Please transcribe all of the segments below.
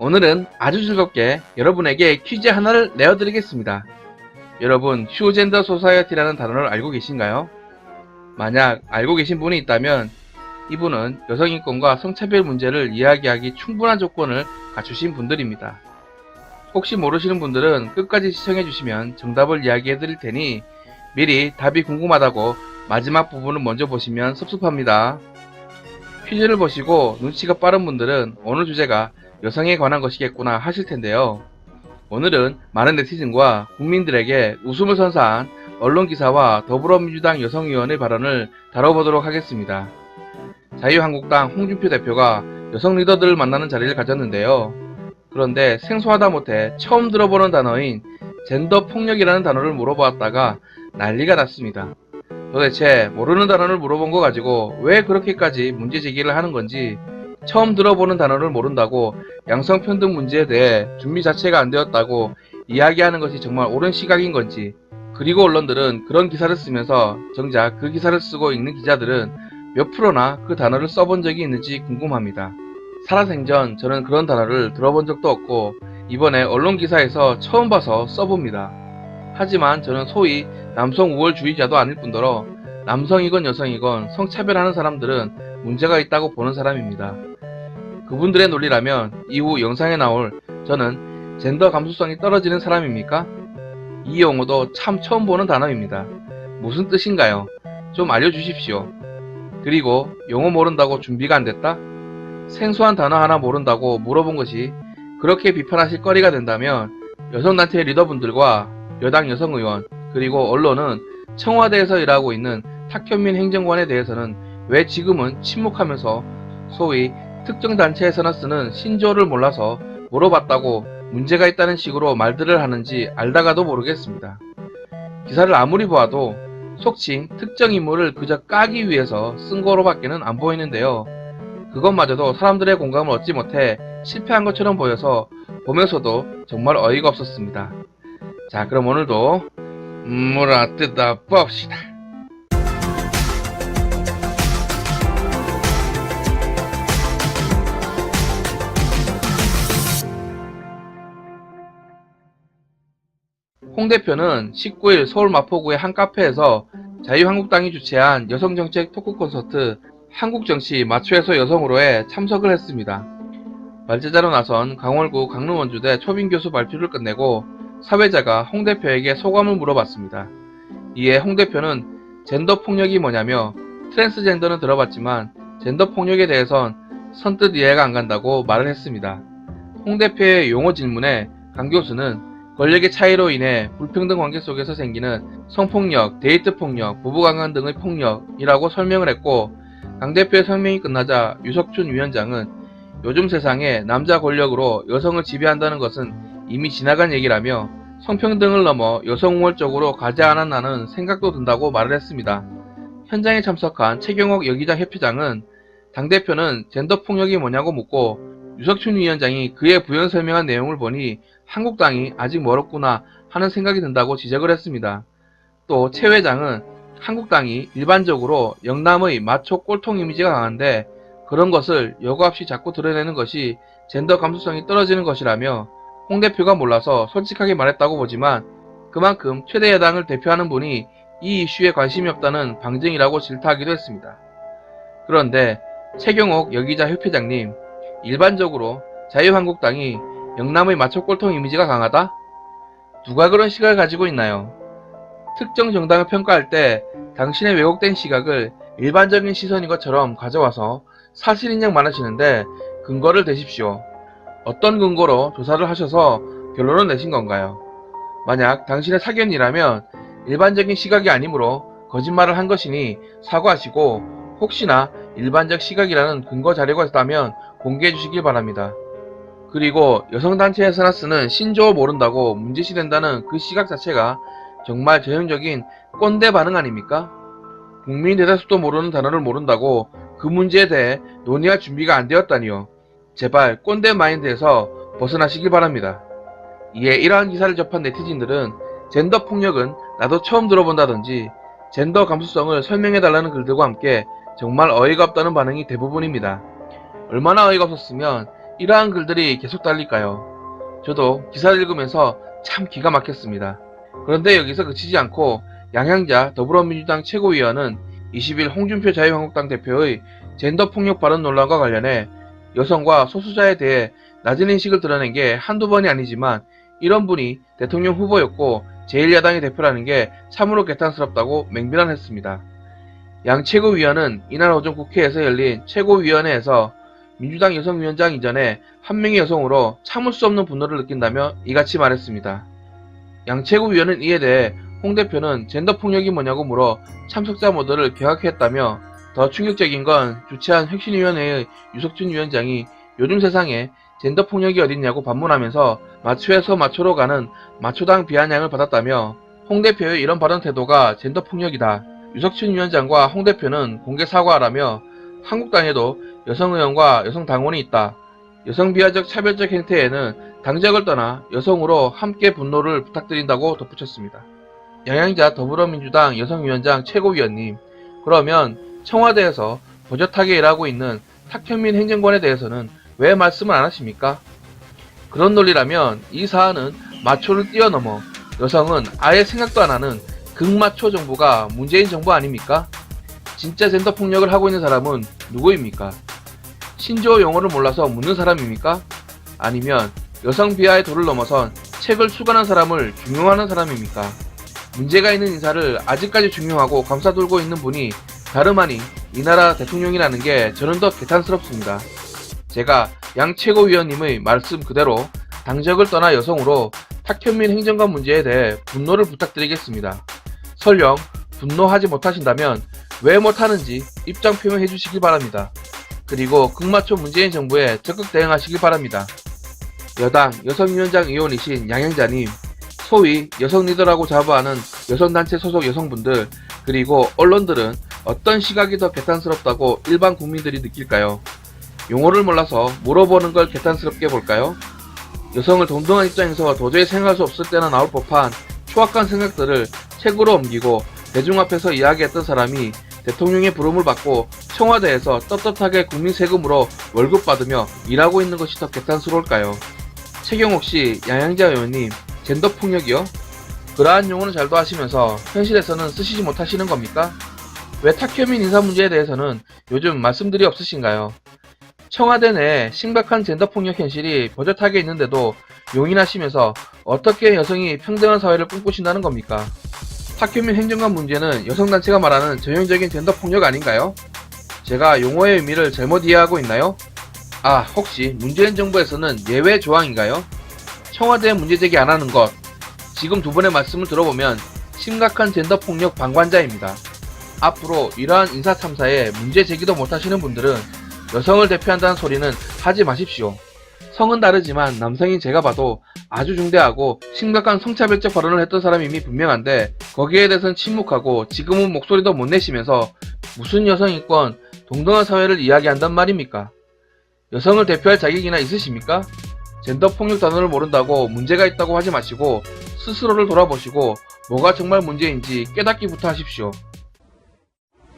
오늘은 아주 즐겁게 여러분에게 퀴즈 하나를 내어드리겠습니다. 여러분, 휴젠더 소사이어티라는 단어를 알고 계신가요? 만약 알고 계신 분이 있다면 이분은 여성인권과 성차별 문제를 이야기하기 충분한 조건을 갖추신 분들입니다. 혹시 모르시는 분들은 끝까지 시청해주시면 정답을 이야기해드릴 테니 미리 답이 궁금하다고 마지막 부분을 먼저 보시면 섭섭합니다. 퀴즈를 보시고 눈치가 빠른 분들은 오늘 주제가 여성에 관한 것이겠구나 하실 텐데요. 오늘은 많은 네티즌과 국민들에게 웃음을 선사한 언론기사와 더불어민주당 여성의원의 발언을 다뤄보도록 하겠습니다. 자유한국당 홍준표 대표가 여성 리더들을 만나는 자리를 가졌는데요. 그런데 생소하다 못해 처음 들어보는 단어인 젠더 폭력이라는 단어를 물어보았다가 난리가 났습니다. 도대체 모르는 단어를 물어본 거 가지고 왜 그렇게까지 문제 제기를 하는 건지, 처음 들어보는 단어를 모른다고 양성평등 문제에 대해 준비 자체가 안 되었다고 이야기하는 것이 정말 옳은 시각인 건지, 그리고 언론들은 그런 기사를 쓰면서 정작 그 기사를 쓰고 읽는 기자들은 몇 프로나 그 단어를 써본 적이 있는지 궁금합니다. 살아생전 저는 그런 단어를 들어본 적도 없고 이번에 언론 기사에서 처음 봐서 써봅니다. 하지만 저는 소위 남성 우월주의자도 아닐 뿐더러 남성이건 여성이건 성차별하는 사람들은 문제가 있다고 보는 사람입니다. 그분들의 논리라면 이후 영상에 나올 저는 젠더 감수성이 떨어지는 사람입니까? 이 용어도 참 처음 보는 단어입니다. 무슨 뜻인가요? 좀 알려주십시오. 그리고 용어 모른다고 준비가 안 됐다? 생소한 단어 하나 모른다고 물어본 것이 그렇게 비판하실 거리가 된다면 여성단체 리더분들과 여당 여성의원 그리고 언론은 청와대에서 일하고 있는 탁현민 행정관에 대해서는 왜 지금은 침묵하면서 소위 특정 단체에서나 쓰는 신조어를 몰라서 물어봤다고 문제가 있다는 식으로 말들을 하는지 알다가도 모르겠습니다. 기사를 아무리 보아도 속칭 특정 인물을 그저 까기 위해서 쓴 거로밖에는 안 보이는데요. 그것마저도 사람들의 공감을 얻지 못해 실패한 것처럼 보여서 보면서도 정말 어이가 없었습니다. 자, 그럼 오늘도 물어 뜯어 봅시다. 홍 대표는 19일 서울 마포구의 한 카페에서 자유한국당이 주최한 여성정책 토크 콘서트 한국정치 마초에서 여성으로에 참석을 했습니다. 발제자로 나선 강월구 강릉원주대 초빙 교수 발표를 끝내고 사회자가 홍 대표에게 소감을 물어봤습니다. 이에 홍 대표는 젠더 폭력이 뭐냐며 트랜스젠더는 들어봤지만 젠더 폭력에 대해선 선뜻 이해가 안 간다고 말을 했습니다. 홍 대표의 용어 질문에 강 교수는 권력의 차이로 인해 불평등 관계 속에서 생기는 성폭력, 데이트폭력, 부부강간 등의 폭력이라고 설명을 했고, 강 대표의 설명이 끝나자 유석춘 위원장은 요즘 세상에 남자 권력으로 여성을 지배한다는 것은 이미 지나간 얘기라며 성평등을 넘어 여성 우월적으로 가지 않았나는 생각도 든다고 말을 했습니다. 현장에 참석한 최경옥 여기자 협회장은 당대표는 젠더 폭력이 뭐냐고 묻고 유석춘 위원장이 그에 부연 설명한 내용을 보니 한국당이 아직 멀었구나 하는 생각이 든다고 지적을 했습니다. 또 최 회장은 한국당이 일반적으로 영남의 마초 꼴통 이미지가 강한데 그런 것을 여과 없이 자꾸 드러내는 것이 젠더 감수성이 떨어지는 것이라며 홍 대표가 몰라서 솔직하게 말했다고 보지만 그만큼 최대 야당을 대표하는 분이 이 이슈에 관심이 없다는 방증이라고 질타하기도 했습니다. 그런데 최경옥 여기자 협회장님, 일반적으로 자유한국당이 영남의 마초 꼴통 이미지가 강하다? 누가 그런 시각을 가지고 있나요? 특정 정당을 평가할 때 당신의 왜곡된 시각을 일반적인 시선인 것처럼 가져와서 사실인양 말하시는데 근거를 대십시오. 어떤 근거로 조사를 하셔서 결론을 내신 건가요? 만약 당신의 사견이라면 일반적인 시각이 아니므로 거짓말을 한 것이니 사과하시고 혹시나 일반적 시각이라는 근거 자료가 있다면 공개해 주시길 바랍니다. 그리고 여성단체에서나 쓰는 신조어 모른다고 문제시된다는 그 시각 자체가 정말 전형적인 꼰대 반응 아닙니까? 국민 대다수도 모르는 단어를 모른다고 그 문제에 대해 논의할 준비가 안 되었다니요. 제발 꼰대 마인드에서 벗어나시길 바랍니다. 이에 이러한 기사를 접한 네티즌들은 젠더 폭력은 나도 처음 들어본다든지 젠더 감수성을 설명해달라는 글들과 함께 정말 어이가 없다는 반응이 대부분입니다. 얼마나 어이가 없었으면 이러한 글들이 계속 달릴까요? 저도 기사를 읽으면서 참 기가 막혔습니다. 그런데 여기서 그치지 않고 양향자 더불어민주당 최고위원은 20일 홍준표 자유한국당 대표의 젠더폭력 발언 논란과 관련해 여성과 소수자에 대해 낮은 인식을 드러낸 게 한두 번이 아니지만 이런 분이 대통령 후보였고 제1야당의 대표라는 게 참으로 개탄스럽다고 맹비난했습니다. 양 최고위원은 이날 오전 국회에서 열린 최고위원회에서 민주당 여성위원장 이전에 한 명의 여성으로 참을 수 없는 분노를 느낀다며 이같이 말했습니다. 양 최고위원은 이에 대해 홍 대표는 젠더폭력이 뭐냐고 물어 참석자 모두를 경악했다며 더 충격적인 건 주최한 혁신위원회의 유석준 위원장이 요즘 세상에 젠더폭력이 어딨냐고 반문하면서 마초에서 마초로 가는 마초당 비아냥을 받았다며 홍 대표의 이런 발언 태도가 젠더폭력이다. 유석준 위원장과 홍 대표는 공개 사과하라며 한국당에도 여성 의원과 여성 당원이 있다. 여성 비하적 차별적 행태에는 당적을 떠나 여성으로 함께 분노를 부탁드린다고 덧붙였습니다. 양향자 더불어민주당 여성위원장 최고위원님, 그러면 청와대에서 버젓하게 일하고 있는 탁현민 행정관에 대해서는 왜 말씀을 안 하십니까? 그런 논리라면 이 사안은 마초를 뛰어넘어 여성은 아예 생각도 안 하는 극마초 정부가 문재인 정부 아닙니까? 진짜 젠더 폭력을 하고 있는 사람은 누구입니까? 신조어 용어를 몰라서 묻는 사람입니까? 아니면 여성 비하의 도를 넘어선 책을 수간한 사람을 중용하는 사람입니까? 문제가 있는 인사를 아직까지 중용하고 감싸돌고 있는 분이 다름 아닌 이 나라 대통령이라는 게 저는 더 개탄스럽습니다. 제가 양 최고위원님의 말씀 그대로 당적을 떠나 여성으로 탁현민 행정관 문제에 대해 분노를 부탁드리겠습니다. 설령 분노하지 못하신다면 왜 못하는지 입장 표명해 주시기 바랍니다. 그리고 극마초 문재인 정부에 적극 대응하시기 바랍니다. 여당 여성위원장 의원이신 양향자님, 소위 여성 리더라고 자부하는 여성단체 소속 여성분들 그리고 언론들은 어떤 시각이 더 개탄스럽다고 일반 국민들이 느낄까요? 용어를 몰라서 물어보는 걸 개탄스럽게 볼까요? 여성을 동등한 입장에서 도저히 생각할 수 없을 때나 나올 법한 추악한 생각들을 책으로 옮기고 대중 앞에서 이야기했던 사람이 대통령의 부름을 받고 청와대에서 떳떳하게 국민 세금으로 월급 받으며 일하고 있는 것이 더 개탄스러울까요? 최경옥 씨, 양향자 의원님, 젠더 폭력이요? 그러한 용어는 잘도 하시면서 현실에서는 쓰시지 못하시는 겁니까? 왜 탁현민 인사 문제에 대해서는 요즘 말씀들이 없으신가요? 청와대 내 심각한 젠더 폭력 현실이 버젓하게 있는데도 용인하시면서 어떻게 여성이 평등한 사회를 꿈꾸신다는 겁니까? 탁현민 행정관 문제는 여성단체가 말하는 전형적인 젠더 폭력 아닌가요? 제가 용어의 의미를 잘못 이해하고 있나요? 아, 혹시 문재인 정부에서는 예외 조항인가요? 청와대에 문제 제기 안 하는 것. 지금 두 분의 말씀을 들어보면 심각한 젠더 폭력 방관자입니다. 앞으로 이러한 인사 탐사에 문제 제기도 못하시는 분들은 여성을 대표한다는 소리는 하지 마십시오. 성은 다르지만 남성인 제가 봐도 아주 중대하고 심각한 성차별적 발언을 했던 사람임이 분명한데 거기에 대해서는 침묵하고 지금은 목소리도 못 내시면서 무슨 여성인권 동등한 사회를 이야기한단 말입니까? 여성을 대표할 자격이나 있으십니까? 젠더 폭력 단어를 모른다고 문제가 있다고 하지 마시고 스스로를 돌아보시고 뭐가 정말 문제인지 깨닫기부터 하십시오.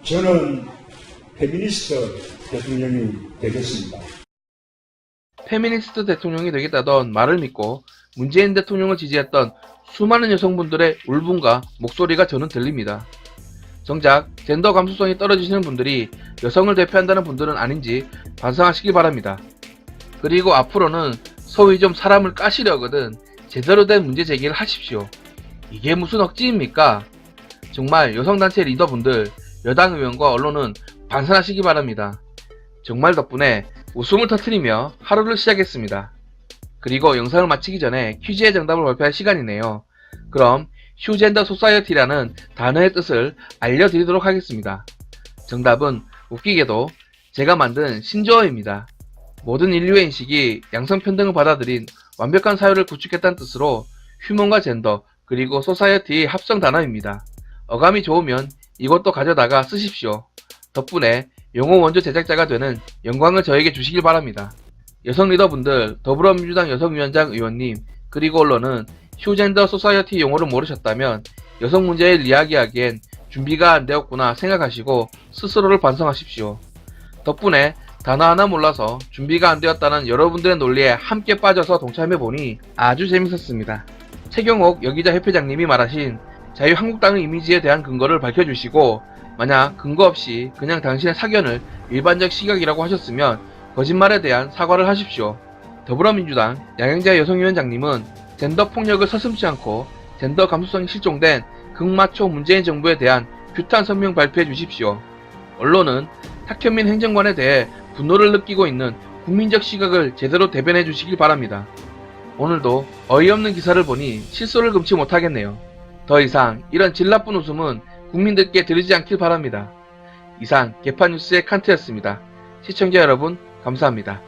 저는 페미니스트 대통령이 되겠습니다. 페미니스트 대통령이 되겠다던 말을 믿고 문재인 대통령을 지지했던 수많은 여성분들의 울분과 목소리가 저는 들립니다. 정작 젠더 감수성이 떨어지시는 분들이 여성을 대표한다는 분들은 아닌지 반성하시기 바랍니다. 그리고 앞으로는 소위 좀 사람을 까시려거든 제대로 된 문제 제기를 하십시오. 이게 무슨 억지입니까? 정말 여성단체 리더분들, 여당 의원과 언론은 반성하시기 바랍니다. 정말 덕분에 웃음을 터뜨리며 하루를 시작했습니다. 그리고 영상을 마치기 전에 퀴즈의 정답을 발표할 시간이네요. 그럼 휴젠더 소사이어티라는 단어의 뜻을 알려드리도록 하겠습니다. 정답은 웃기게도 제가 만든 신조어입니다. 모든 인류의 인식이 양성평등을 받아들인 완벽한 사회를 구축했다는 뜻으로 휴먼과 젠더 그리고 소사이어티의 합성 단어입니다. 어감이 좋으면 이것도 가져다가 쓰십시오. 덕분에 용어 원조 제작자가 되는 영광을 저에게 주시길 바랍니다. 여성 리더분들, 더불어민주당 여성위원장 의원님, 그리고 언론은 휴젠더 소사이어티 용어를 모르셨다면 여성 문제를 이야기하기엔 준비가 안 되었구나 생각하시고 스스로를 반성하십시오. 덕분에 단어 하나 몰라서 준비가 안 되었다는 여러분들의 논리에 함께 빠져서 동참해보니 아주 재밌었습니다. 최경옥 여기자 협회장님이 말하신 자유한국당의 이미지에 대한 근거를 밝혀주시고, 만약 근거 없이 그냥 당신의 사견을 일반적 시각이라고 하셨으면 거짓말에 대한 사과를 하십시오. 더불어민주당 양영자 여성위원장님은 젠더 폭력을 서슴지 않고 젠더 감수성이 실종된 극마초 문재인 정부에 대한 규탄 성명 발표해 주십시오. 언론은 탁현민 행정관에 대해 분노를 느끼고 있는 국민적 시각을 제대로 대변해 주시길 바랍니다. 오늘도 어이없는 기사를 보니 실소를 금치 못하겠네요. 더 이상 이런 질 나쁜 웃음은 국민들께 드리지 않길 바랍니다. 이상 개파뉴스의 칸트였습니다. 시청자 여러분 감사합니다.